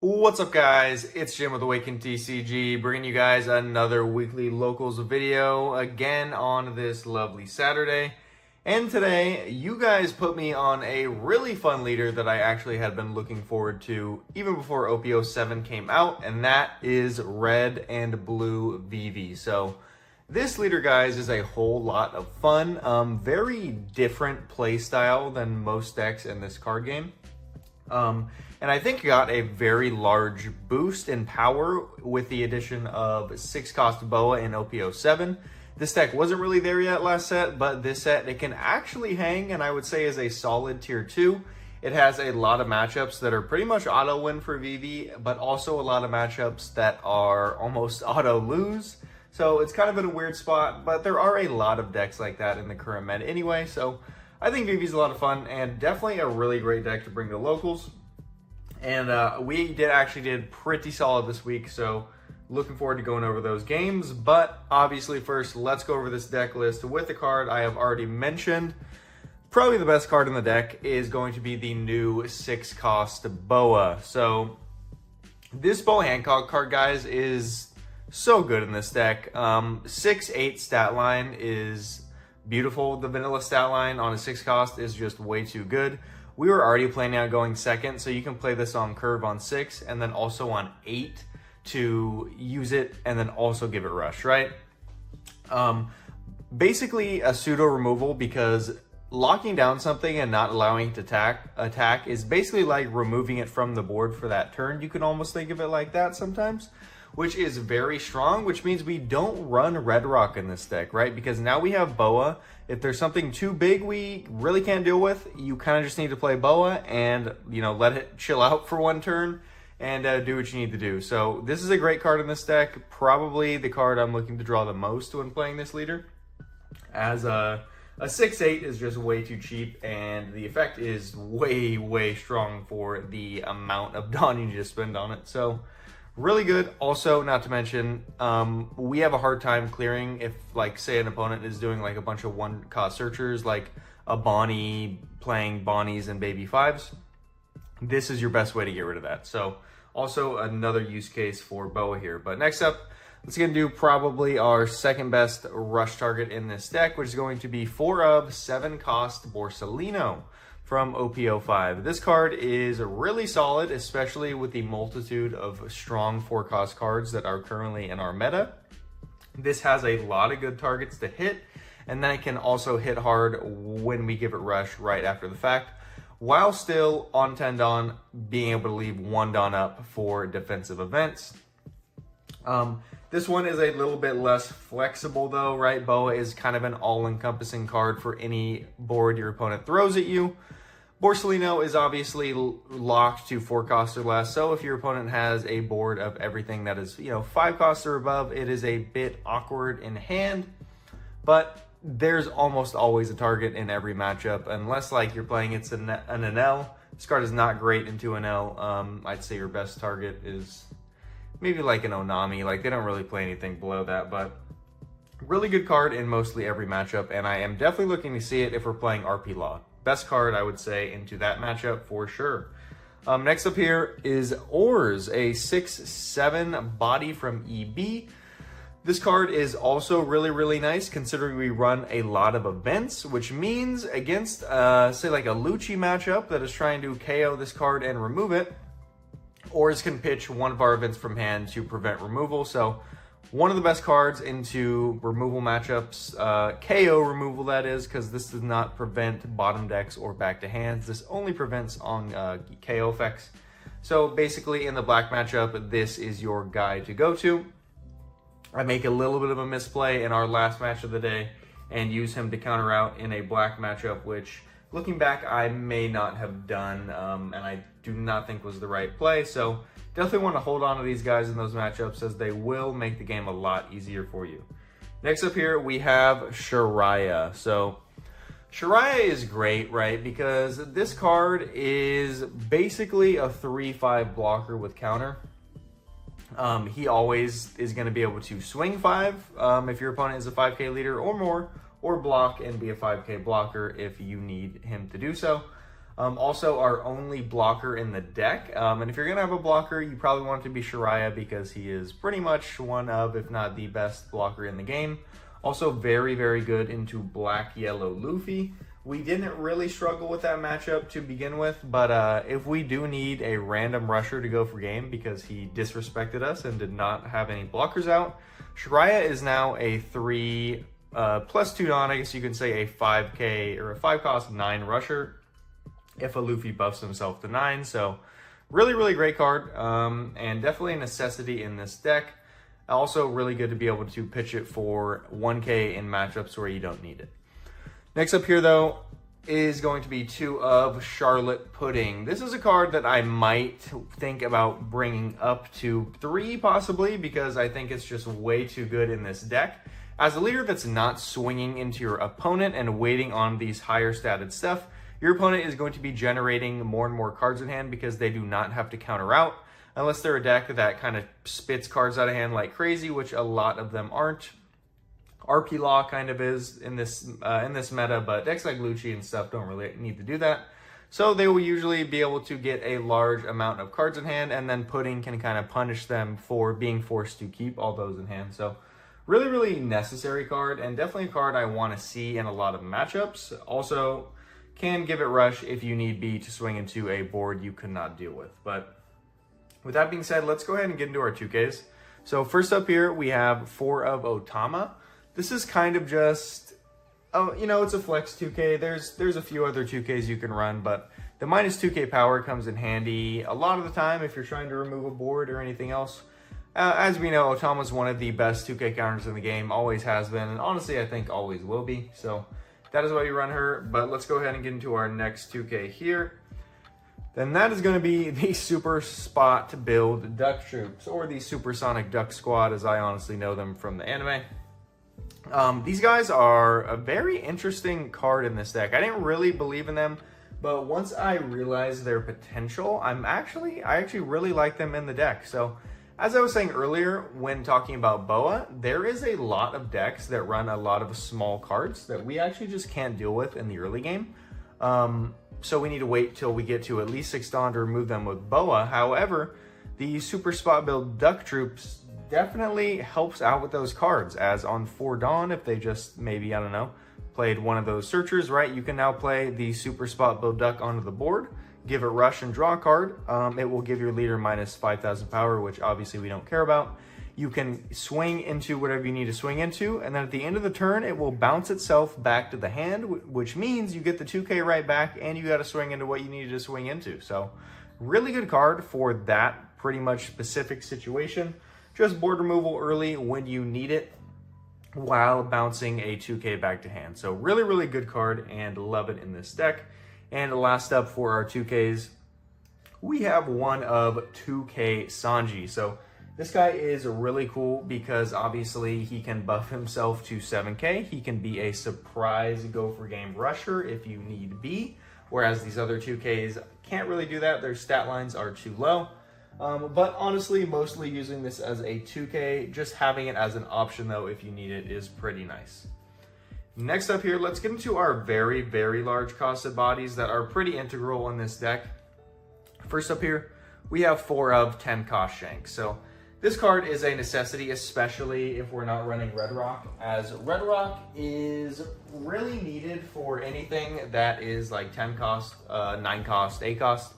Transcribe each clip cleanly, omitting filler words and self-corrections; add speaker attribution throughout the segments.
Speaker 1: What's up, guys? It's Jim with OPTCG, bringing you guys another weekly locals video again on this lovely Saturday. And today, you guys put me on a really fun leader that I actually had been looking forward to even before OP07 came out, and that is red and blue Vivi. So this leader, guys, is a whole lot of fun. Very different play style than most decks in this card game. And I think got a very large boost in power with the addition of 6-cost Boa in OP07. This deck wasn't really there yet last set, but this set, it can actually hang, and I would say is a solid tier 2. It has a lot of matchups that are pretty much auto win for Vivi, but also a lot of matchups that are almost auto lose. So it's kind of in a weird spot, but there are a lot of decks like that in the current meta anyway, so I think Vivi's a lot of fun and definitely a really great deck to bring to locals. And we did pretty solid this week, so looking forward to going over those games. But obviously first, let's go over this deck list with the card I have already mentioned. Probably the best card in the deck is going to be the new 6-cost Boa. So this Boa Hancock card, guys, is so good in this deck. 6-8 stat line is beautiful. The vanilla stat line on a 6-cost is just way too good. We were already planning on going second, so you can play this on curve on 6 and then also on 8 to use it and then also give it rush, right? Basically a pseudo removal, because locking down something and not allowing it to attack is basically like removing it from the board for that turn. You can almost think of it like that sometimes, which is very strong, which means we don't run Red Rock in this deck, right? Because now we have Boa. If there's something too big we really can't deal with, you kind of just need to play Boa and, you know, let it chill out for one turn and do what you need to do. So this is a great card in this deck. Probably the card I'm looking to draw the most when playing this leader, as a 6-8 is just way too cheap, and the effect is way strong for the amount of Dawn you need to spend on it. So really good. Also, not to mention, we have a hard time clearing if, like, say an opponent is doing like a bunch of 1-cost searchers, like a Bonnie playing Bonnies and Baby 5s. This is your best way to get rid of that. So also another use case for Boa here. But next up, let's get into probably our second best rush target in this deck, which is going to be 4 of 7-cost Borsellino from OP05. This card is really solid, especially with the multitude of strong 4-cost cards that are currently in our meta. This has a lot of good targets to hit, and then it can also hit hard when we give it rush right after the fact, while still on 10 Dawn being able to leave 1 Dawn up for defensive events. This one is a little bit less flexible though, right? Boa is kind of an all-encompassing card for any board your opponent throws at you. Borsellino is obviously locked to 4-cost or less, so if your opponent has a board of everything that is, 5-cost or above, it is a bit awkward in hand, but there's almost always a target in every matchup, unless like you're playing it's an NL. This card is not great into NL. I'd say your best target is maybe like an Onami. Like, they don't really play anything below that, but really good card in mostly every matchup, and I am definitely looking to see it if we're playing RP Law. Best card, I would say, into that matchup for sure. Next up here is Ors, a 6/7 body from EB. This card is also really nice, considering we run a lot of events, which means against, say, like a Lucci matchup that is trying to KO this card and remove it, Ors can pitch one of our events from hand to prevent removal. So one of the best cards into removal matchups, KO removal that is, because this does not prevent bottom decks or back to hands. This only prevents on KO effects. So basically in the black matchup, this is your guy to go to. I make a little bit of a misplay in our last match of the day and use him to counter out in a black matchup, which looking back, I may not have done, and I do not think was the right play. So definitely want to hold on to these guys in those matchups, as they will make the game a lot easier for you. Next up here, we have Shariah. So Shariah is great, right? Because this card is basically a 3/5 blocker with counter. He always is going to be able to swing 5 if your opponent is a 5k leader or more, or block and be a 5k blocker if you need him to do so. Also our only blocker in the deck. And if you're gonna have a blocker, you probably want it to be Shariah because he is pretty much one of, if not the best blocker in the game. Also very, very good into black, yellow Luffy. We didn't really struggle with that matchup to begin with, but if we do need a random rusher to go for game because he disrespected us and did not have any blockers out, Shariah is now a 3 plus 2 Dawn, I guess you can say a 5k or a 5 cost 9 rusher if a Luffy buffs himself to 9. So really, really great card, and definitely a necessity in this deck. Also really good to be able to pitch it for 1k in matchups where you don't need it. Next up here, though, is going to be 2 of Charlotte Pudding. This is a card that I might think about bringing up to 3, possibly, because I think it's just way too good in this deck. As a leader that's not swinging into your opponent and waiting on these higher statted stuff, your opponent is going to be generating more and more cards in hand because they do not have to counter out, unless they're a deck that kind of spits cards out of hand like crazy, which a lot of them aren't. RP Law kind of is in this meta, but decks like Lucci and stuff don't really need to do that. So they will usually be able to get a large amount of cards in hand, and then Pudding can kind of punish them for being forced to keep all those in hand. So really, really necessary card, and definitely a card I want to see in a lot of matchups. Also, can give it rush if you need be to swing into a board you could not deal with. But with that being said, let's go ahead and get into our 2Ks. So first up here, we have 4 of Otama. This is kind of just, it's a flex 2K. There's a few other 2Ks you can run, but the minus 2K power comes in handy a lot of the time if you're trying to remove a board or anything else. As we know, Otama's one of the best 2K counters in the game, always has been, and honestly, I think always will be. So that is why you run her, but let's go ahead and get into our next 2K here. Then that is going to be the Super Spot Build Duck Troops, or the Supersonic Duck Squad, as I honestly know them from the anime. These guys are a very interesting card in this deck. I didn't really believe in them, but once I realized their potential, I actually really like them in the deck. So as I was saying earlier when talking about Boa, there is a lot of decks that run a lot of small cards that we actually just can't deal with in the early game. So we need to wait till we get to at least 6 Dawn to remove them with Boa. However, the Super Spot Build Duck Troops definitely helps out with those cards, as on 4 Dawn, if they just maybe, I don't know, played one of those searchers, right? You can now play the Super Spot Build Duck onto the board, give it rush and draw a card. It will give your leader minus 5,000 power, which obviously we don't care about. You can swing into whatever you need to swing into, and then at the end of the turn, it will bounce itself back to the hand, which means you get the 2K right back, and you got to swing into what you needed to swing into. So really good card for that pretty much specific situation. Just board removal early when you need it while bouncing a 2K back to hand. So really, really good card, and love it in this deck. And last up for our 2Ks, we have 1 of 2K Sanji. So this guy is really cool because obviously he can buff himself to 7K. He can be a surprise go for game rusher if you need be, whereas these other 2Ks can't really do that. Their stat lines are too low. But honestly, mostly using this as a 2K, just having it as an option though if you need it is pretty nice. Next up here, let's get into our very, very large costed bodies that are pretty integral in this deck. First up here, we have 4 of 10 cost Shanks. So this card is a necessity, especially if we're not running Red Rock, as Red Rock is really needed for anything that is like 10 cost, 9 cost, 8 cost.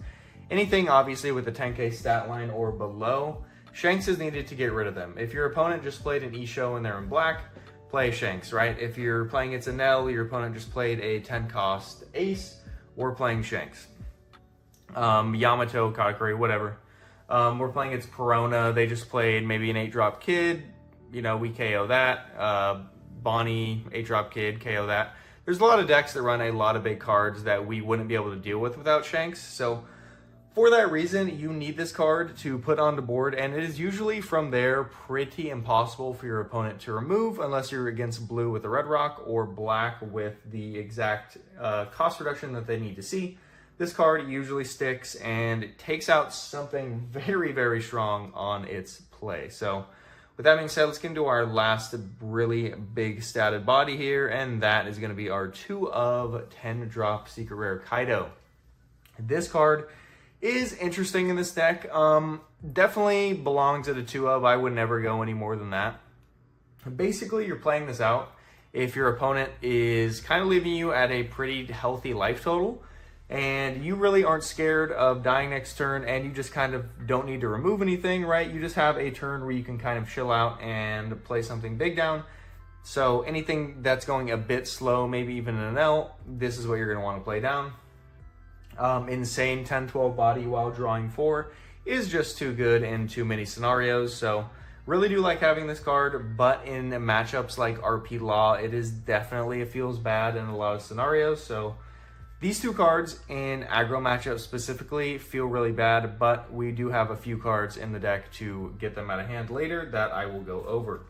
Speaker 1: Anything obviously with a 10K stat line or below, Shanks is needed to get rid of them. If your opponent just played an E-Show and they're in black, play Shanks, right? If you're playing it's a Nell, your opponent just played a 10 cost Ace, we're playing Shanks. Yamato, Katakuri, whatever. We're playing it's Perona, they just played maybe an 8-drop Kid, we KO that. Bonnie, 8-drop Kid, KO that. There's a lot of decks that run a lot of big cards that we wouldn't be able to deal with without Shanks, so for that reason, you need this card to put on the board, and it is usually from there pretty impossible for your opponent to remove unless you're against blue with a Red Rock or black with the exact cost reduction that they need to see. This card usually sticks and takes out something very, very strong on its play. So with that being said, let's get into our last really big statted body here, and that is going to be our 2 of 10 drop Secret Rare Kaido. This card is interesting in this deck. Definitely belongs at a 2-of. I would never go any more than that. Basically, you're playing this out if your opponent is kind of leaving you at a pretty healthy life total, and you really aren't scared of dying next turn, and you just kind of don't need to remove anything, right? You just have a turn where you can kind of chill out and play something big down. So anything that's going a bit slow, maybe even an L, this is what you're going to want to play down. Insane 10-12 body while drawing 4 is just too good in too many scenarios. So really do like having this card, but in matchups like RP Law, it is definitely, it feels bad in a lot of scenarios. So these two cards in aggro matchups specifically feel really bad, but we do have a few cards in the deck to get them out of hand later that I will go over.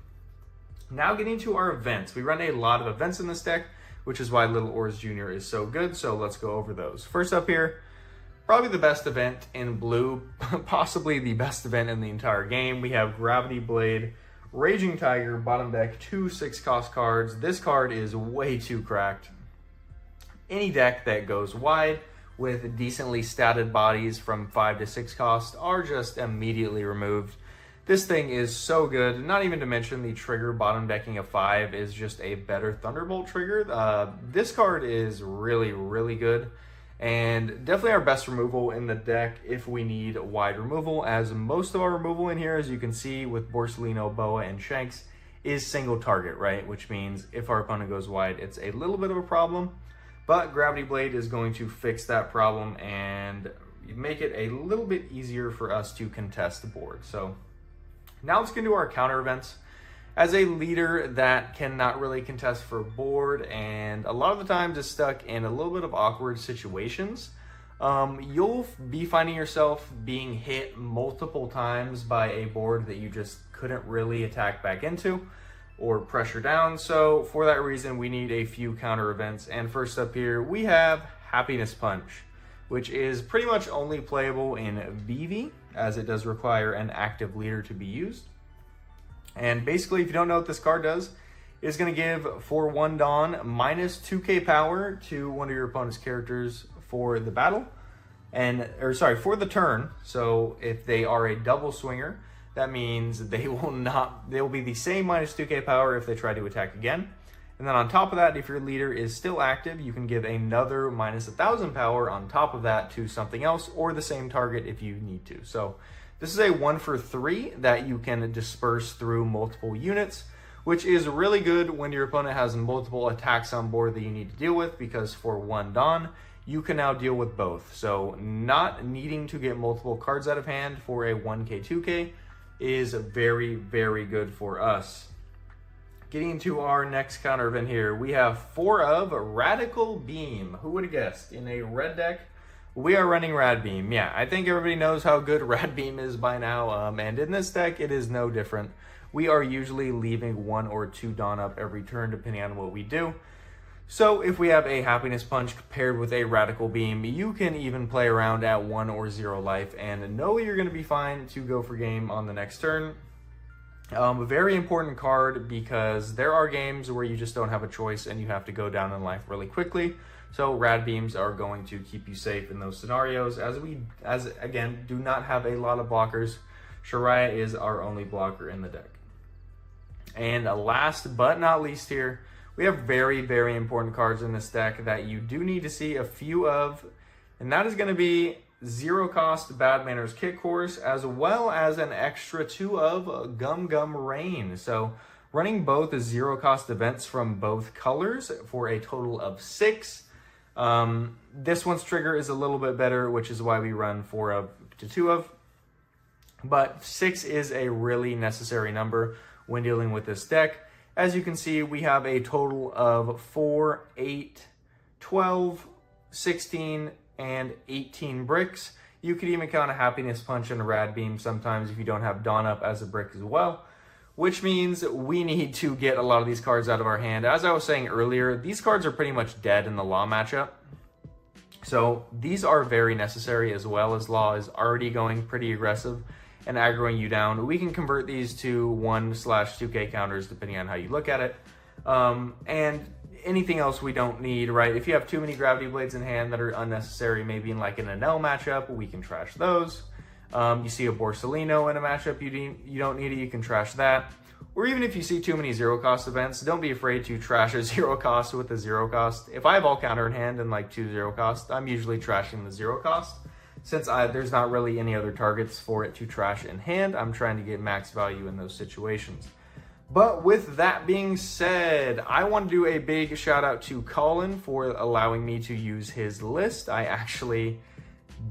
Speaker 1: Now getting to our events. We run a lot of events in this deck, which is why Little Oars Jr. is so good, so let's go over those. First up here, probably the best event in blue, possibly the best event in the entire game. We have Gravity Blade, Raging Tiger, bottom deck, 2 6-cost cards. This card is way too cracked. Any deck that goes wide with decently statted bodies from 5 to 6 cost are just immediately removed. This thing is so good, not even to mention the trigger bottom decking of 5 is just a better Thunderbolt trigger. This card is really, really good, and definitely our best removal in the deck if we need wide removal, as most of our removal in here, as you can see with Borsellino, Boa, and Shanks, is single target, right? Which means if our opponent goes wide, it's a little bit of a problem. But Gravity Blade is going to fix that problem and make it a little bit easier for us to contest the board. So now let's get into our counter events. As a leader that cannot really contest for board and a lot of the times is stuck in a little bit of awkward situations, you'll be finding yourself being hit multiple times by a board that you just couldn't really attack back into or pressure down. So for that reason, we need a few counter events. And first up here, we have Happiness Punch, which is pretty much only playable in Vivi, as it does require an active leader to be used. And basically, if you don't know what this card does, it's going to give for 1 Dawn minus 2k power to one of your opponent's characters for the battle, for the turn. So if they are a double swinger, that means they will be the same minus 2k power if they try to attack again. And then on top of that, if your leader is still active, you can give another minus 1000 power on top of that to something else or the same target if you need to. So this is a 1-for-3 that you can disperse through multiple units, which is really good when your opponent has multiple attacks on board that you need to deal with, because for 1 Dawn, you can now deal with both. So not needing to get multiple cards out of hand for a 1k, 2k is very, very good for us. Getting to our next counter event here, we have 4 of Radical Beam. Who would have guessed? In a red deck, we are running Rad Beam. Yeah, I think everybody knows how good Rad Beam is by now, and in this deck, it is no different. We are usually leaving 1 or 2 Dawn up every turn, depending on what we do. So if we have a Happiness Punch paired with a Radical Beam, you can even play around at 1 or 0 life and know you're going to be fine to go for game on the next turn. A very important card, because there are games where you just don't have a choice and you have to go down in life really quickly. So Rad Beams are going to keep you safe in those scenarios, as again, do not have a lot of blockers. Shariah is our only blocker in the deck. And last but not least here, we have very, very important cards in this deck that you do need to see a few of, and that is going to be 0-cost Bad Manners Kit Course, as well as an extra 2 of Gum Gum Rain. So running both 0-cost events from both colors for a total of 6. This one's trigger is a little bit better, which is why we run 4 of to 2 of. But 6 is a really necessary number when dealing with this deck. As you can see, we have a total of 4, 8, 12, 16, and 18 bricks. You could even count a Happiness Punch and a Rad Beam sometimes if you don't have Dawn up as a brick as well, which means we need to get a lot of these cards out of our hand. As I was saying earlier, these cards are pretty much dead in the Law matchup. So these are very necessary, as well as Law is already going pretty aggressive and aggroing you down. We can convert these to 1/2k counters depending on how you look at it. And anything else we don't need, right? If you have too many gravity blades in hand that are unnecessary, maybe in like an Enel matchup, we can trash those. You see a Borsellino in a matchup, you don't need it, you can trash that. Or even if you see too many zero cost events, don't be afraid to trash a zero cost with a zero cost. If I have all counter in hand and like 2 zero cost, I'm usually trashing the zero cost. Since there's not really any other targets for it to trash in hand, I'm trying to get max value in those situations. But with that being said, I want to do a big shout out to Colin for allowing me to use his list. I actually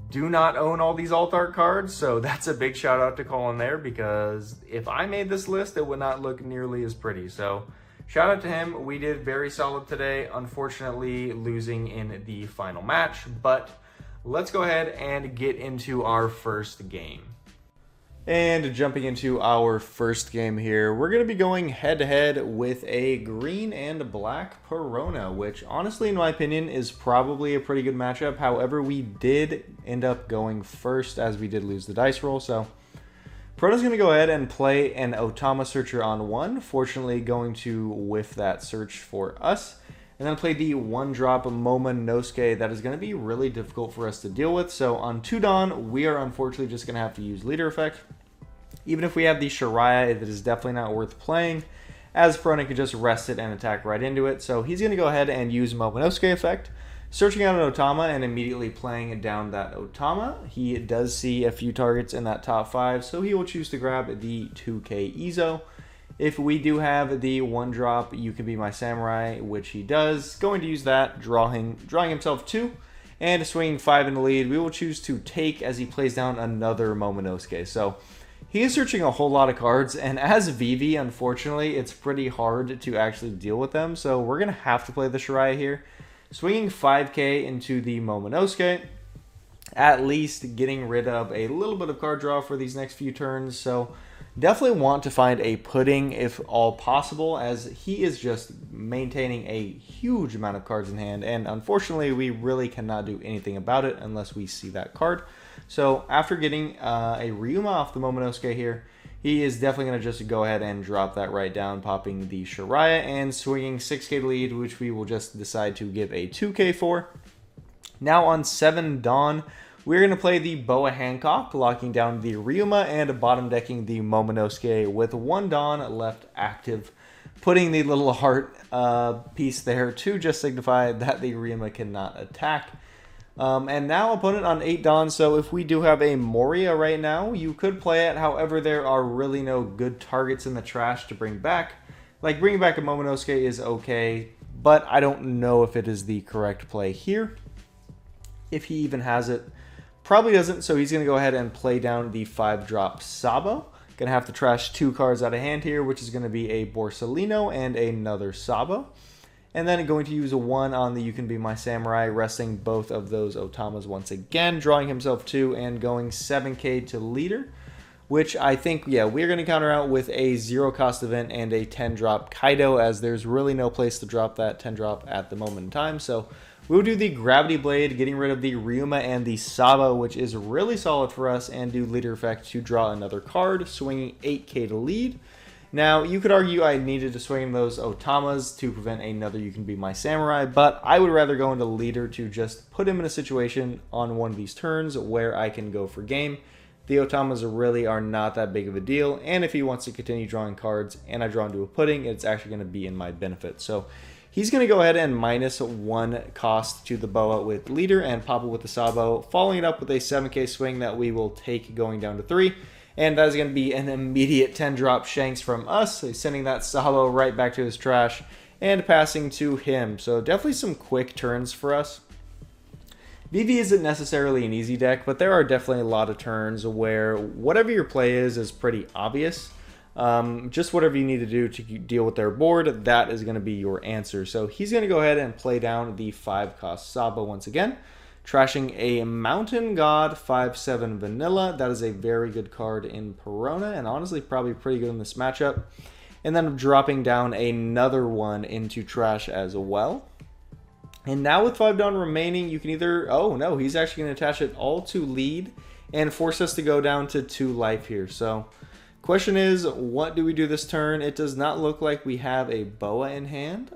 Speaker 1: do not own all these alt art cards, so that's a big shout out to Colin there, because if I made this list, it would not look nearly as pretty. So shout out to him. We did very solid today, unfortunately losing in the final match, but let's go ahead and get into our first game. And jumping into our first game here, we're going to be going head-to-head with a green and black Perona, which honestly, in my opinion, is probably a pretty good matchup. However, we did end up going first as we did lose the dice roll. So Perona's going to go ahead and play an Otama Searcher on 1, fortunately going to whiff that search for us. And then play the 1-drop Momonosuke that is going to be really difficult for us to deal with. So on 2 Dawn, we are unfortunately just going to have to use Leader Effect. Even if we have the Shiraya, it is definitely not worth playing, as Perona could just rest it and attack right into it. So he's going to go ahead and use Momonosuke Effect, searching out an Otama and immediately playing down that Otama. He does see a few targets in that top 5, so he will choose to grab the 2K Izo. If we do have the 1-drop, You Can Be My Samurai, which he does, going to use that, drawing himself 2, and swinging 5 in the lead, we will choose to take as he plays down another Momonosuke. So he is searching a whole lot of cards, and as Vivi, unfortunately, it's pretty hard to actually deal with them, so we're going to have to play the Shiraya here. Swinging 5k into the Momonosuke, at least getting rid of a little bit of card draw for these next few turns, so definitely want to find a pudding if all possible, as he is just maintaining a huge amount of cards in hand, and unfortunately we really cannot do anything about it unless we see that card. So after getting a Ryuma off the Momonosuke here, he is definitely going to just go ahead and drop that right down, popping the Shiraya and swinging 6k lead, which we will just decide to give a 2k for. Now on 7 Dawn, we're going to play the Boa Hancock, locking down the Ryuma and bottom decking the Momonosuke with 1 Dawn left active, putting the little heart piece there to just signify that the Ryuma cannot attack. And now opponent on 8 Dawn, so if we do have a Moria right now, you could play it. However, there are really no good targets in the trash to bring back. Like, bringing back a Momonosuke is okay, but I don't know if it is the correct play here. If he even has it. Probably doesn't, so he's going to go ahead and play down the 5-drop Sabo. Going to have to trash 2 cards out of hand here, which is going to be a Borsellino and another Sabo. And then going to use a 1 on the You Can Be My Samurai, resting both of those Otamas once again, drawing himself 2 and going 7k to leader, which I think, yeah, we're going to counter out with a 0-cost event and a 10-drop Kaido, as there's really no place to drop that 10-drop at the moment in time. So we'll do the Gravity Blade, getting rid of the Ryuma and the Sabo, which is really solid for us, and do Leader Effect to draw another card, swinging 8k to lead. Now, you could argue I needed to swing those Otamas to prevent another You Can Be My Samurai, but I would rather go into Leader to just put him in a situation on one of these turns where I can go for game. The Otamas really are not that big of a deal, and if he wants to continue drawing cards and I draw into a pudding, it's actually going to be in my benefit. So he's going to go ahead and minus 1 cost to the Boa with Leader and pop it with the Sabo, following it up with a 7k swing that we will take going down to 3. And that is going to be an immediate 10-drop Shanks from us, sending that Sabo right back to his trash and passing to him. So definitely some quick turns for us. Vivi isn't necessarily an easy deck, but there are definitely a lot of turns where whatever your play is pretty obvious. Just whatever you need to do to deal with their board, that is going to be your answer. So he's going to go ahead and play down the 5-cost Sabo once again, trashing a Mountain God 5/7 Vanilla. That is a very good card in Perona, and honestly probably pretty good in this matchup. And then dropping down another one into trash as well. And now with 5 Dawn remaining, you can either... Oh no, he's actually going to attach it all to lead and force us to go down to 2 life here. So Question is, what do we do this turn? It does not look like we have a Boa in hand.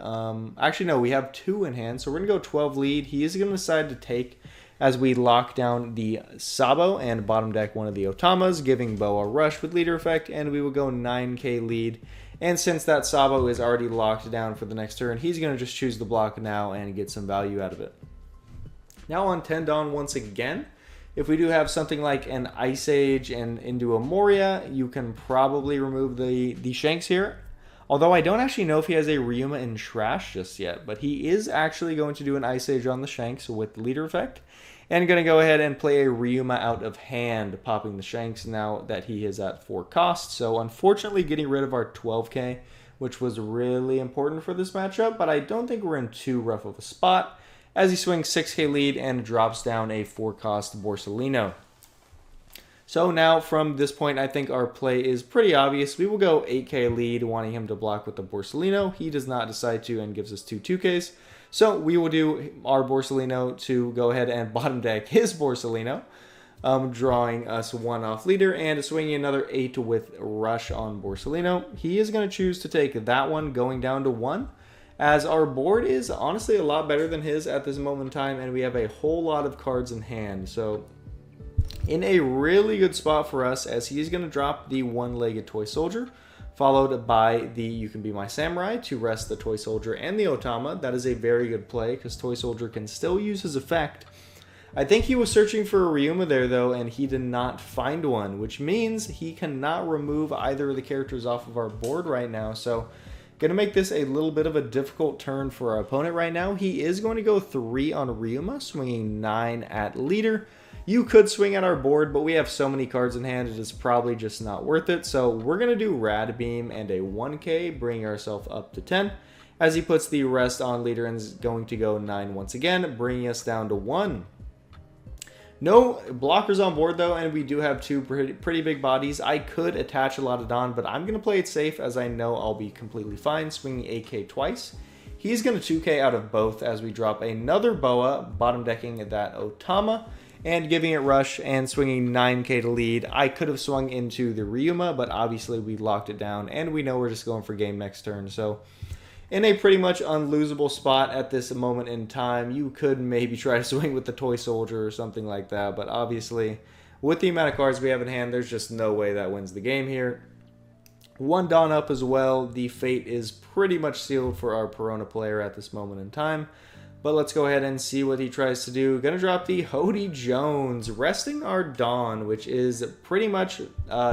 Speaker 1: Actually, no, we have 2 in hand, so we're going to go 12 lead. He is going to decide to take as we lock down the Sabo and bottom deck one of the Otamas, giving Boa rush with leader effect, and we will go 9k lead. And since that Sabo is already locked down for the next turn, he's going to just choose the block now and get some value out of it. Now on 10 Dawn once again, if we do have something like an Ice Age and into a Moria, you can probably remove the Shanks here. Although I don't actually know if he has a Ryuma in Trash just yet, but he is actually going to do an Ice Age on the Shanks with leader effect. And going to go ahead and play a Ryuma out of hand, popping the Shanks now that he is at 4 cost. So unfortunately getting rid of our 12k, which was really important for this matchup, but I don't think we're in too rough of a spot, as he swings 6k lead and drops down a 4-cost Borsalino. So now from this point, I think our play is pretty obvious. We will go 8k lead, wanting him to block with the Borsalino. He does not decide to and gives us 2 2ks. So we will do our Borsalino to go ahead and bottom deck his Borsalino, drawing us 1 off leader and swinging another 8 with rush on Borsalino. He is going to choose to take that one, going down to 1. As our board is honestly a lot better than his at this moment in time, and we have a whole lot of cards in hand. So in a really good spot for us, as he's going to drop the 1-legged Toy Soldier, followed by the You Can Be My Samurai to rest the Toy Soldier and the Otama. That is a very good play because Toy Soldier can still use his effect. I think he was searching for a Ryuma there though, and he did not find one, which means he cannot remove either of the characters off of our board right now. So going to make this a little bit of a difficult turn for our opponent right now. He is going to go 3 on Ryuma, swinging 9 at leader. You could swing at our board, but we have so many cards in hand, it is probably just not worth it. So we're going to do Rad Beam and a 1k, bringing ourselves up to 10. As he puts the rest on leader and is going to go 9 once again, bringing us down to 1. No blockers on board though, and we do have 2 pretty big bodies. I could attach a lot of Dawn, but I'm going to play it safe as I know I'll be completely fine, swinging 8k twice. He's going to 2k out of both as we drop another Boa, bottom decking that Otama, and giving it rush and swinging 9k to lead. I could have swung into the Ryuma, but obviously we locked it down, and we know we're just going for game next turn. So in a pretty much unlosable spot at this moment in time, you could maybe try to swing with the Toy Soldier or something like that, but obviously with the amount of cards we have in hand, there's just no way that wins the game here. 1 Dawn up as well. The fate is pretty much sealed for our Perona player at this moment in time. But let's go ahead and see what he tries to do. Gonna drop the Hody Jones, resting our Dawn, which is pretty much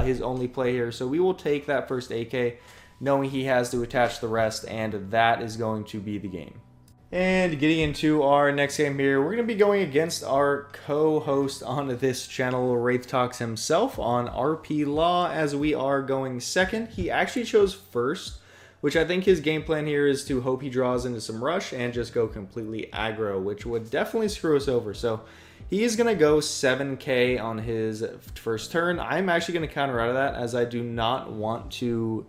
Speaker 1: his only play here. So we will take that first AK, knowing he has to attach the rest, and that is going to be the game. And getting into our next game here, we're going to be going against our co-host on this channel, Wraith Talks himself, on RP Law, as we are going second. He actually chose first, which I think his game plan here is to hope he draws into some rush and just go completely aggro, which would definitely screw us over. So he is going to go 7k on his first turn. I'm actually going to counter out of that, as I do not want to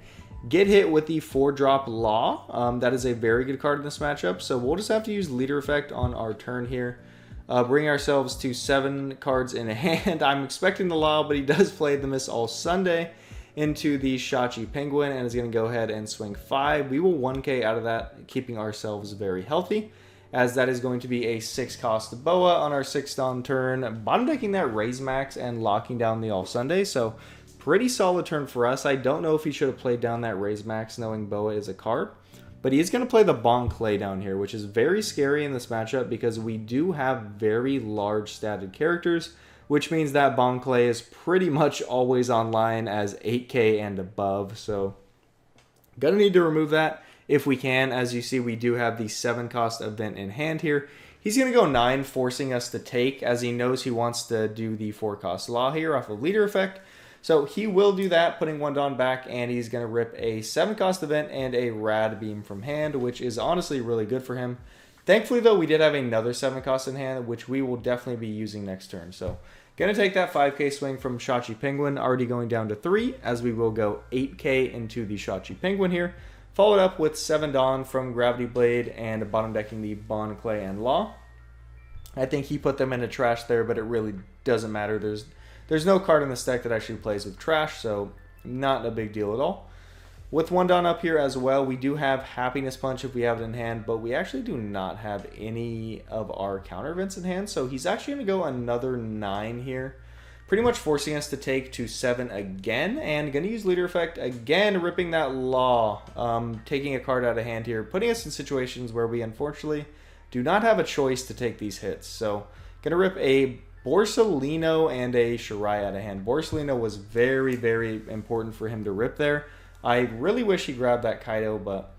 Speaker 1: get hit with the 4-drop Law. That is a very good card in this matchup, so we'll just have to use leader effect on our turn here. Bring ourselves to 7 cards in hand. I'm expecting the Law, but he does play the Miss All Sunday into the Shachi Penguin and is going to go ahead and swing 5. We will 1k out of that, keeping ourselves very healthy, as that is going to be a 6-cost Boa on our 6th on turn, bottom decking that Raise Max and locking down the All Sunday. So pretty solid turn for us. I don't know if he should have played down that Raise Max knowing Boa is a card, but he's going to play the Bon Clay down here, which is very scary in this matchup because we do have very large statted characters, which means that Bon Clay is pretty much always online as 8k and above. So gonna need to remove that if we can. As you see, we do have the 7-cost event in hand here. He's going to go 9, forcing us to take, as he knows he wants to do the 4-cost Law here off of leader effect. So he will do that, putting 1 Dawn back, and he's going to rip a 7-cost event and a Rad Beam from hand, which is honestly really good for him. Thankfully, though, we did have another 7-cost in hand, which we will definitely be using next turn. So going to take that 5k swing from Shachi Penguin, already going down to 3, as we will go 8k into the Shachi Penguin here. Followed up with 7 Dawn from Gravity Blade and bottom decking the Bon Clay and Law. I think he put them into trash there, but it really doesn't matter. There's no card in this deck that actually plays with trash, so not a big deal at all. With 1 Dawn up here as well, we do have Happiness Punch if we have it in hand, but we actually do not have any of our counter events in hand, so he's actually going to go another 9 here, pretty much forcing us to take to 7 again, and going to use Leader Effect again, ripping that Law, taking a card out of hand here, putting us in situations where we unfortunately do not have a choice to take these hits. So, going to rip a Borsalino and a Shirai out of hand. Borsalino was very, very important for him to rip there. I really wish he grabbed that Kaido, but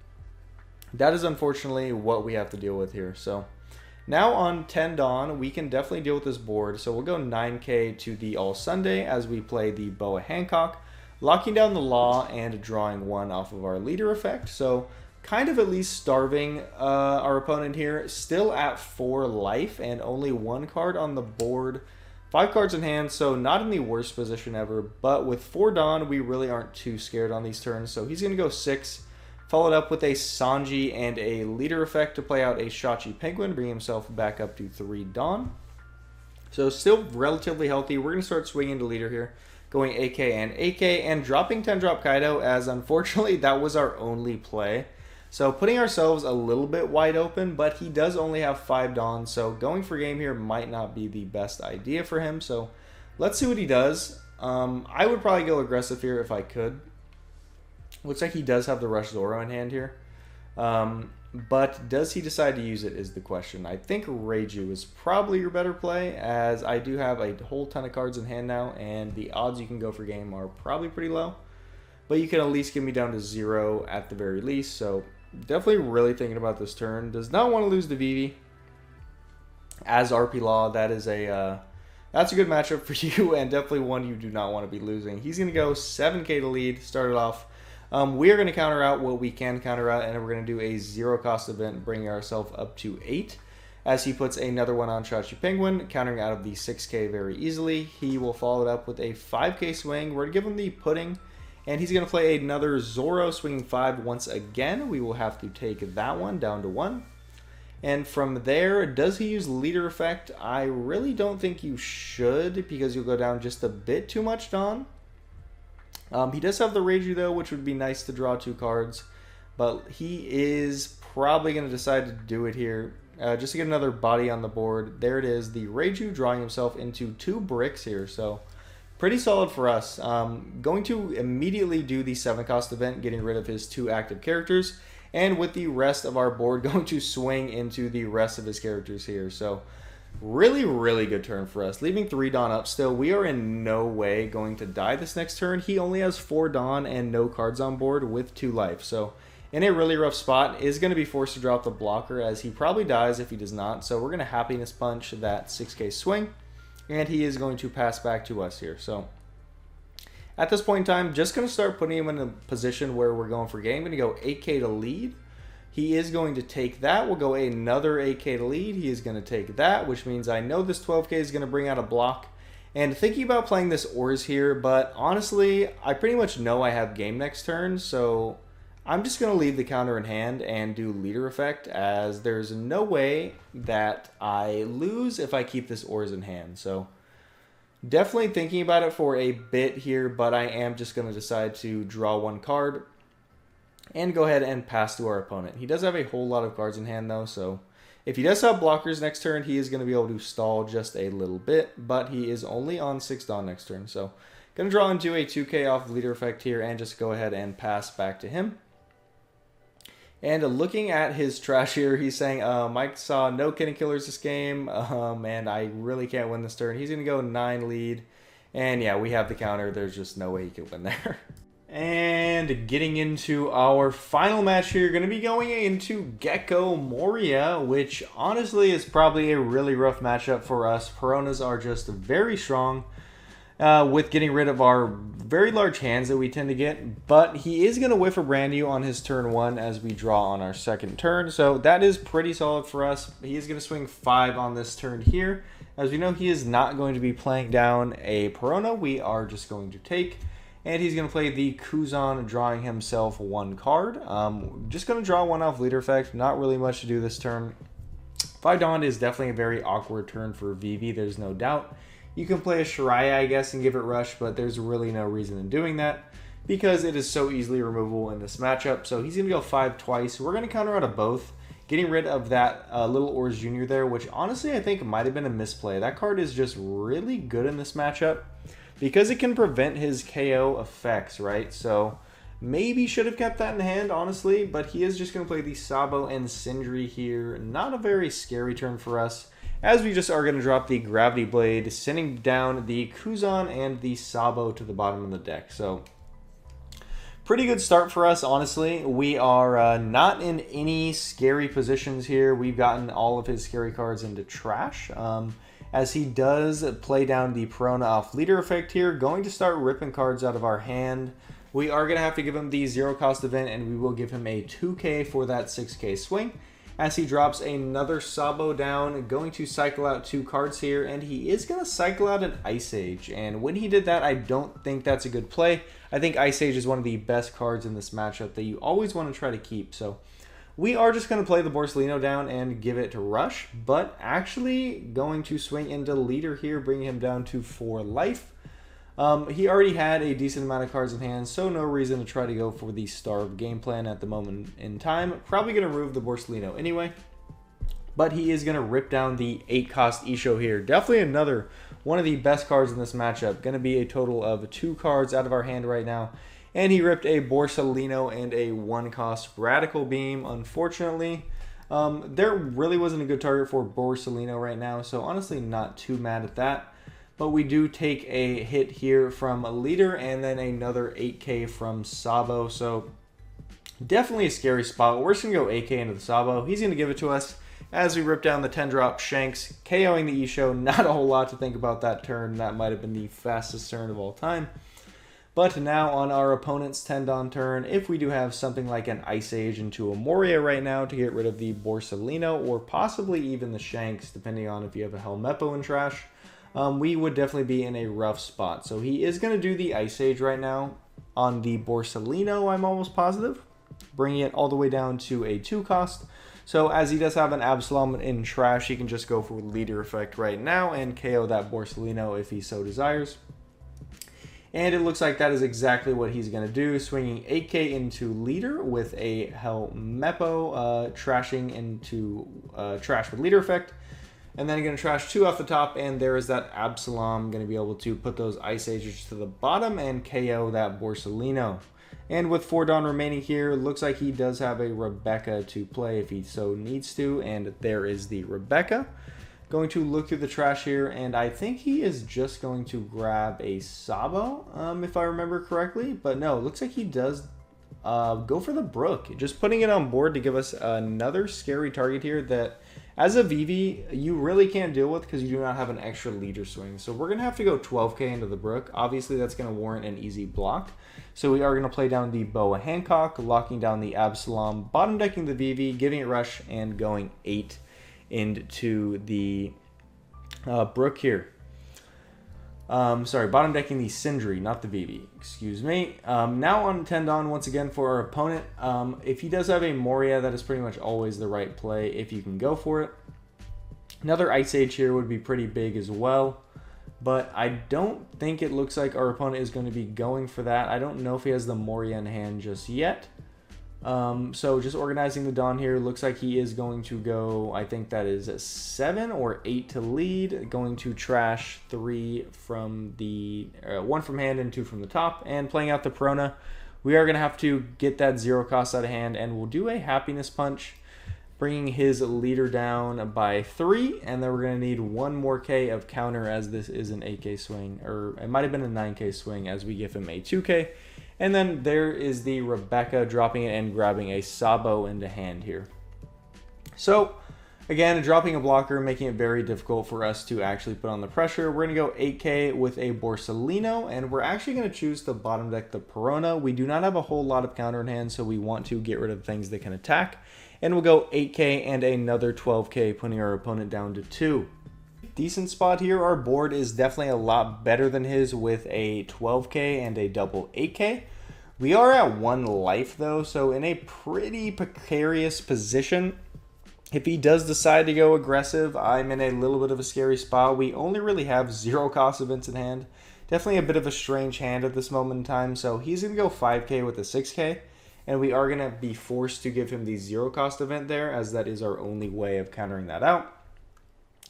Speaker 1: that is unfortunately what we have to deal with here. So now on 10 Dawn, we can definitely deal with this board. So we'll go 9k to the All Sunday as we play the Boa Hancock, locking down the Law and drawing 1 off of our Leader Effect. So kind of at least starving our opponent here, still at 4 life and only 1 card on the board. 5 cards in hand, so not in the worst position ever, but with 4 Dawn, we really aren't too scared on these turns. So he's going to go 6, followed up with a Sanji and a Leader Effect to play out a Shachi Penguin, bring himself back up to 3 Dawn. So still relatively healthy. We're going to start swinging to Leader here, going AK and dropping 10-drop Kaido, as unfortunately that was our only play. So putting ourselves a little bit wide open, but he does only have 5 Dawns, so going for game here might not be the best idea for him. So let's see what he does. I would probably go aggressive here if I could. Looks like he does have the Rush Zoro in hand here. But does he decide to use it is the question. I think Reiju is probably your better play, as I do have a whole ton of cards in hand now, and the odds you can go for game are probably pretty low. But you can at least get me down to 0 at the very least, so definitely really thinking about this turn. Does not want to lose to Vivi as RP Law. That is that's a good matchup for you, and definitely one you do not want to be losing. He's going to go 7k to lead, start it off. We are going to counter out what we can counter out, and we're going to do a 0-cost event, bringing ourselves up to 8. As he puts another one on Shachi Penguin, countering out of the 6k very easily. He will follow it up with a 5k swing. We're going to give him the pudding. And he's going to play another Zoro swinging 5 once again. We will have to take that one down to 1. And from there, does he use Leader Effect? I really don't think you should, because you'll go down just a bit too much, Dawn. He does have the Reiju though, which would be nice to draw 2 cards. But he is probably going to decide to do it here. Just to get another body on the board. There it is, the Reiju drawing himself into 2 bricks here. So pretty solid for us. Going to immediately do the 7-cost event, getting rid of his 2 active characters, and with the rest of our board going to swing into the rest of his characters here. So really, really good turn for us. Leaving 3 Dawn up still. We are in no way going to die this next turn. He only has 4 Dawn and no cards on board with 2 life. So in a really rough spot, is going to be forced to drop the blocker, as he probably dies if he does not. So we're going to Happiness Punch that 6k swing. And he is going to pass back to us here. So at this point in time, just going to start putting him in a position where we're going for game. I'm going to go 8k to lead. He is going to take that. We'll go another 8k to lead. He is going to take that, which means I know this 12k is going to bring out a block. And thinking about playing this Ors here, but honestly, I pretty much know I have game next turn, so I'm just going to leave the counter in hand and do Leader Effect, as there's no way that I lose if I keep this Ors in hand. So definitely thinking about it for a bit here, but I am just going to decide to draw 1 card and go ahead and pass to our opponent. He does have a whole lot of cards in hand though, so if he does have blockers next turn, he is going to be able to stall just a little bit, but he is only on 6 Dawn next turn. So going to draw into a 2k off Leader Effect here and just go ahead and pass back to him. And looking at his trash here, he's saying, Mike saw no Kidding Killers this game, and I really can't win this turn. He's going to go 9 lead. And yeah, we have the counter. There's just no way he could win there. And getting into our final match here, going to be going into Gecko Moria, which honestly is probably a really rough matchup for us. Peronas are just very strong. With getting rid of our very large hands that we tend to get, but he is going to whiff a brand new on his turn 1 as we draw on our second turn, so that is pretty solid for us. He is going to swing 5 on this turn here. As we know, he is not going to be playing down a Perona. We are just going to take, and he's going to play the Kuzan, drawing himself 1 card. Just going to draw 1 off Leader Effect. Not really much to do this turn. 5 Dawn is definitely a very awkward turn for Vivi, there's no doubt. You can play a Shirai, I guess, and give it rush, but there's really no reason in doing that. because it is so easily removable in this matchup. So he's going to go 5 twice. We're going to counter out of both, getting rid of that Little Oars Jr. there, which honestly I think might have been a misplay. That card is just really good in this matchup because it can prevent his KO effects, right? So maybe should have kept that in hand, honestly, but he is just going to play the Sabo and Sindri here. Not a very scary turn for us, as we just are going to drop the Gravity Blade, sending down the Kuzan and the Sabo to the bottom of the deck. So pretty good start for us, honestly. We are not in any scary positions here. We've gotten all of his scary cards into trash. As he does play down the Perona off leader effect here, going to start ripping cards out of our hand. We are going to have to give him the 0 cost event, and we will give him a 2k for that 6k swing. As he drops another Sabo down, going to cycle out 2 cards here, and he is going to cycle out an Ice Age. And when he did that, I don't think that's a good play. I think Ice Age is one of the best cards in this matchup that you always want to try to keep. So we are just going to play the Borsellino down and give it to Rush, but actually going to swing into leader here, bringing him down to 4 life. He already had a decent amount of cards in hand, so no reason to try to go for the starve game plan at the moment in time. Probably going to remove the Borsellino anyway, but he is going to rip down the 8 cost Isho here. Definitely another one of the best cards in this matchup. Going to be a total of 2 cards out of our hand right now. And he ripped a Borsellino and a 1 cost Radical Beam, unfortunately. There really wasn't a good target for Borsellino right now, so honestly not too mad at that. But we do take a hit here from a leader and then another 8k from Sabo. So definitely a scary spot. We're just going to go 8k into the Sabo. He's going to give it to us as we rip down the 10-drop Shanks, KOing the Isho. Not a whole lot to think about that turn. That might have been the fastest turn of all time. But now on our opponent's 10-don turn, if we do have something like an Ice Age into a Moria right now to get rid of the Borsellino or possibly even the Shanks, depending on if you have a Helmeppo in trash, we would definitely be in a rough spot. So he is going to do the Ice Age right now on the Borsellino, I'm almost positive, bringing it all the way down to a 2 cost. So as he does have an Absalom in trash, he can just go for leader effect right now and KO that Borsellino if he so desires. And it looks like that is exactly what he's going to do, swinging 8k into leader with a Helmeppo, trashing into trash with leader effect. And then going to trash 2 off the top, and there is that Absalom, going to be able to put those Ice Ages to the bottom and KO that Borsellino. And with 4 Dawn remaining here, looks like he does have a Rebecca to play if he so needs to, and there is the Rebecca. Going to look through the trash here, and I think he is just going to grab a Sabo, if I remember correctly. But no, it looks like he does go for the Brook. Just putting it on board to give us another scary target here that, as a Vivi, you really can't deal with because you do not have an extra leader swing. So we're going to have to go 12k into the Brook. Obviously, that's going to warrant an easy block. So we are going to play down the Boa Hancock, locking down the Absalom, bottom decking the Vivi, giving it Rush, and going 8 into the Brook here. Sorry, bottom decking the Sindri, not the Vivi. Excuse me. Now on 10 Dawn once again for our opponent. If he does have a Moria, that is pretty much always the right play if you can go for it. Another Ice Age here would be pretty big as well. But I don't think it looks like our opponent is going to be going for that. I don't know if he has the Moria in hand just yet. So just organizing the Dawn here, looks like he is going to go, I think that is a 7 or 8 to lead, going to trash 3 from the, 1 from hand and 2 from the top, and playing out the Perona. We are going to have to get that 0 cost out of hand, and we'll do a Happiness Punch, bringing his leader down by 3, and then we're going to need 1 more K of counter as this is an 8k swing, or it might have been a 9k swing as we give him a 2k. And then there is the Rebecca dropping it and grabbing a Sabo into hand here. So again, dropping a blocker, making it very difficult for us to actually put on the pressure. We're going to go 8k with a Borsellino, and we're actually going to choose to bottom deck the Perona. We do not have a whole lot of counter in hand, so we want to get rid of things that can attack. And we'll go 8k and another 12k, putting our opponent down to 2. Decent spot here. Our board is definitely a lot better than his with a 12k and a double 8k. We are at 1 life though, so in a pretty precarious position. If he does decide to go aggressive, I'm in a little bit of a scary spot. We only really have 0 cost events in hand Definitely a bit of a strange hand at this moment in time. So he's going to go 5k with a 6k. And we are going to be forced to give him the 0 cost event there, as that is our only way of countering that out.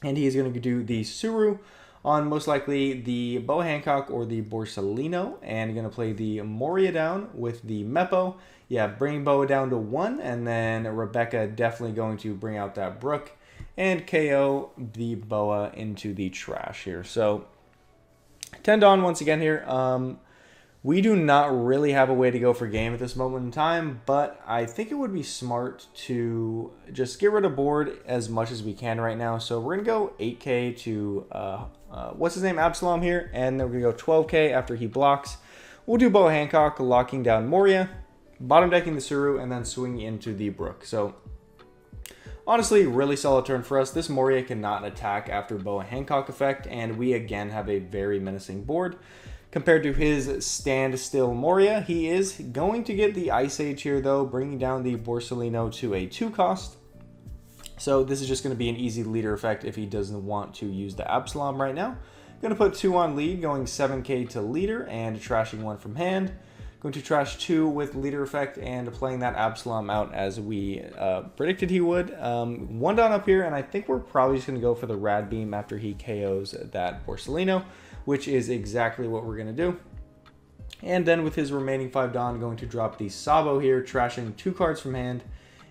Speaker 1: And he's going to do the Suru on most likely the Boa Hancock or the Borsalino. And going to play the Moria down with the Meppo. Yeah, bring Boa down to 1. And then Rebecca definitely going to bring out that Brook and KO the Boa into the trash here. So 10 Dawn once again here. We do not really have a way to go for game at this moment in time, but I think it would be smart to just get rid of board as much as we can right now. So we're going to go 8k to, what's his name, Absalom here, and then we're going to go 12k after he blocks. We'll do Boa Hancock, locking down Moria, bottom decking the Suru, and then swinging into the Brook. So honestly, really solid turn for us. This Moria cannot attack after Boa Hancock effect, and we again have a very menacing board. Compared to his standstill Moria, he is going to get the Ice Age here though, bringing down the Borsalino to a 2 cost. So this is just going to be an easy leader effect if he doesn't want to use the Absalom right now. Going to put 2 on lead, going 7k to leader and trashing 1 from hand. Going to trash 2 with leader effect and playing that Absalom out as we predicted he would. 1 down up here, and I think we're probably just going to go for the Rad Beam after he KOs that Borsalino, which is exactly what we're going to do. And then with his remaining 5 Dawn, going to drop the Sabo here, trashing 2 cards from hand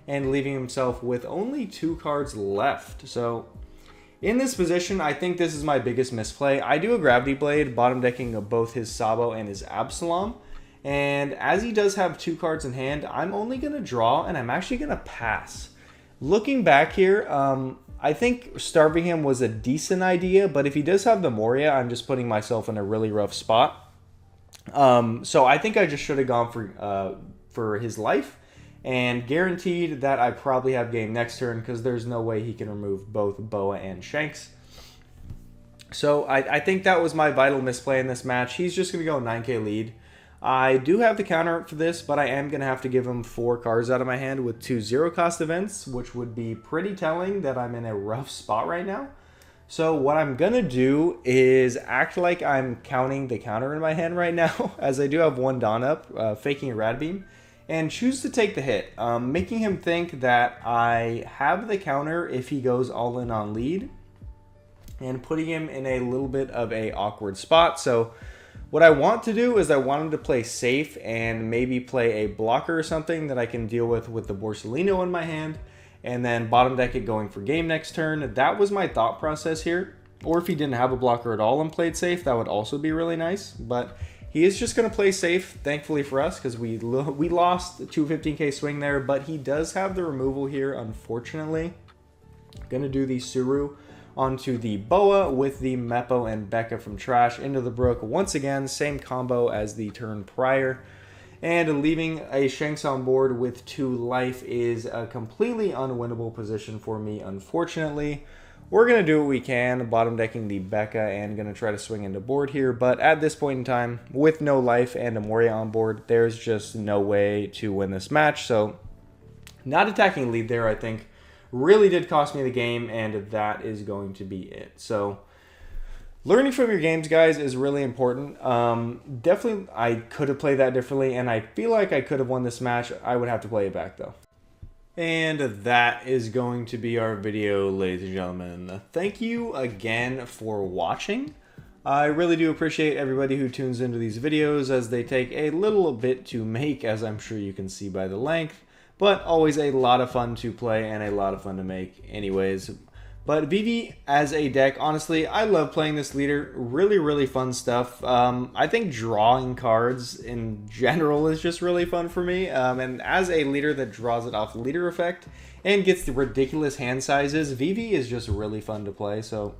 Speaker 1: and leaving himself with only 2 cards left. So in this position, I think this is my biggest misplay. I do a Gravity Blade, bottom decking of both his Sabo and his Absalom. And as he does have 2 cards in hand, I'm only going to draw and I'm actually going to pass. Looking back here, I think starving him was a decent idea, but if he does have the Moria, I'm just putting myself in a really rough spot. So I think I just should have gone for his life and guaranteed that I probably have game next turn because there's no way he can remove both Boa and Shanks. So I think that was my vital misplay in this match. He's just going to go 9k lead. I do have the counter for this, but I am going to have to give him 4 cards out of my hand with 2 0 cost events, which would be pretty telling that I'm in a rough spot right now. So what I'm going to do is act like I'm counting the counter in my hand right now, as I do have 1 Dawn up, faking a Rad Beam, and choose to take the hit, making him think that I have the counter if he goes all in on lead, and putting him in a little bit of a awkward spot. So what I want to do is I want him to play safe and maybe play a blocker or something that I can deal with the Borsalino in my hand, and then bottom deck it going for game next turn. That was my thought process here. Or if he didn't have a blocker at all and played safe, that would also be really nice. But he is just going to play safe, thankfully for us, because we lost 215k swing there, but he does have the removal here, unfortunately. Going to do the Suru onto the Boa with the Meppo and Becca from trash into the Brook. Once again, same combo as the turn prior. And leaving a Shanks on board with 2 life is a completely unwinnable position for me, unfortunately. We're going to do what we can, bottom decking the Becca and going to try to swing into board here. But at this point in time, with no life and a Moria on board, there's just no way to win this match. So not attacking lead there, I think, really did cost me the game, and that is going to be it. So learning from your games, guys, is really important. Definitely, I could have played that differently, and I feel like I could have won this match. I would have to play it back, though. And that is going to be our video, ladies and gentlemen. Thank you again for watching. I really do appreciate everybody who tunes into these videos, as they take a little bit to make, as I'm sure you can see by the length. But always a lot of fun to play and a lot of fun to make anyways. But Vivi as a deck, honestly, I love playing this leader. Really, really fun stuff. I think drawing cards in general is just really fun for me. And as a leader that draws it off leader effect and gets the ridiculous hand sizes, Vivi is just really fun to play. So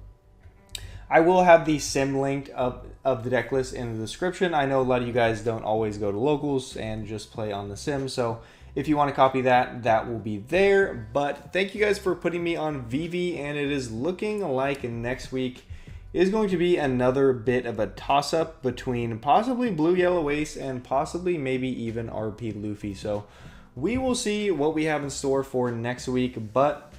Speaker 1: I will have the sim link of the deck list in the description. I know a lot of you guys don't always go to locals and just play on the sim. So if you want to copy that, that will be there. But thank you guys for putting me on Vivi, and it is looking like next week is going to be another bit of a toss-up between possibly Blue Yellow Ace and possibly maybe even RP Luffy. So we will see what we have in store for next week. But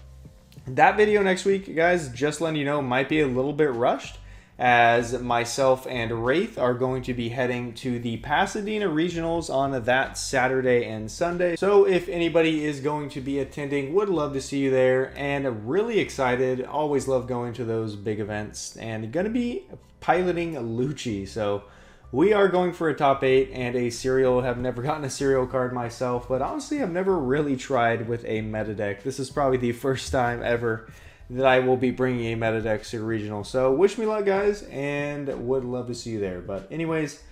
Speaker 1: that video next week, guys, just letting you know, might be a little bit rushed, as myself and Wraith are going to be heading to the Pasadena Regionals on that Saturday and Sunday. So if anybody is going to be attending, would love to see you there, and really excited. Always love going to those big events, and going to be piloting Lucci. So we are going for a top 8 and a serial. Have never gotten a serial card myself, but honestly I've never really tried with a meta deck. This is probably the first time ever that I will be bringing a meta deck to regional. So wish me luck, guys, and would love to see you there. But anyways,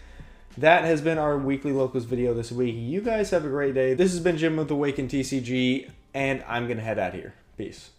Speaker 1: that has been our weekly locals video this week. You guys have a great day. This has been Jim with Awaken TCG, and I'm gonna head out here. Peace.